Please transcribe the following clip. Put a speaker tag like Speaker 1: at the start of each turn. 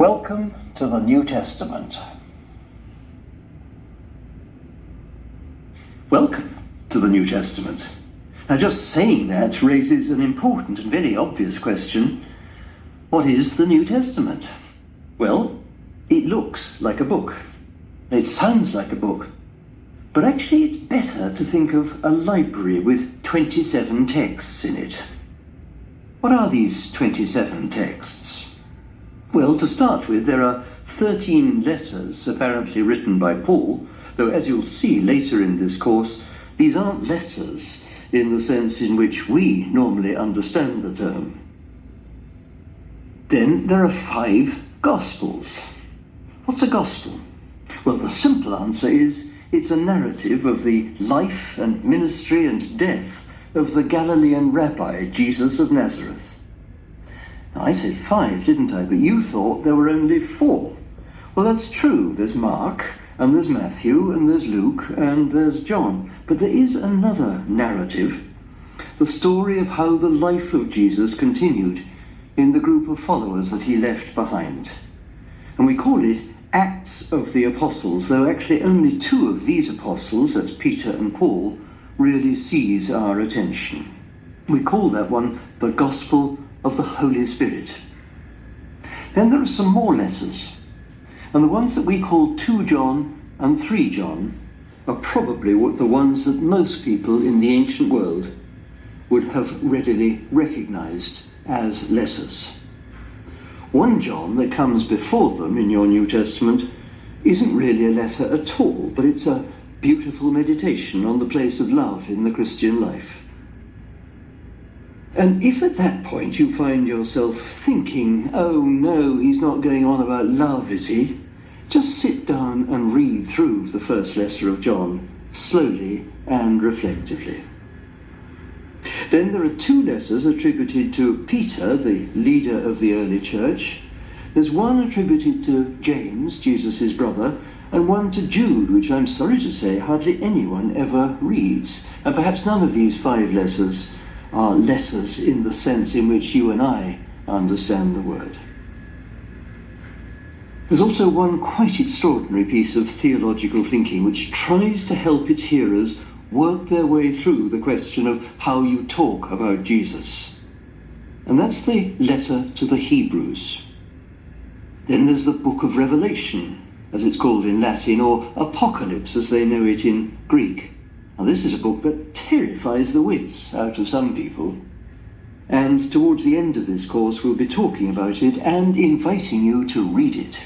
Speaker 1: Welcome to the New Testament. Welcome to the New Testament. Now, just saying that raises an important and very obvious question. What is the New Testament? Well, it looks like a book. It sounds like a book. But actually, it's better to think of a library with 27 texts in it. What are these 27 texts? Well, to start with, there are 13 letters apparently written by Paul, though as you'll see later in this course, these aren't letters in the sense in which we normally understand the term. Then there are 5 Gospels. What's a Gospel? Well, the simple answer is it's a narrative of the life and ministry and death of the Galilean rabbi, Jesus of Nazareth. Now, I said 5, didn't I? But you thought there were only 4. Well, that's true. There's Mark, and there's Matthew, and there's Luke, and there's John. But there is another narrative, the story of how the life of Jesus continued in the group of followers that he left behind. And we call it Acts of the Apostles, though actually only 2 of these apostles, that's Peter and Paul, really seize our attention. We call that one the Gospel of the Holy Spirit. Then there are some more letters, and the ones that we call 2 John and 3 John are probably the ones that most people in the ancient world would have readily recognized as letters. 1 John that comes before them in your New Testament isn't really a letter at all, but it's a beautiful meditation on the place of love in the Christian life. And if at that point you find yourself thinking, oh no, he's not going on about love, is he? Just sit down and read through the first letter of John, slowly and reflectively. Then there are 2 letters attributed to Peter, the leader of the early church. There's one attributed to James, Jesus' brother, and one to Jude, which I'm sorry to say hardly anyone ever reads. And perhaps none of these 5 letters are letters in the sense in which you and I understand the word. There's also one quite extraordinary piece of theological thinking which tries to help its hearers work their way through the question of how you talk about Jesus. And that's the letter to the Hebrews. Then there's the book of Revelation, as it's called in Latin, or Apocalypse as they know it in Greek. Now, this is a book that terrifies the wits out of some people. And towards the end of this course, we'll be talking about it and inviting you to read it.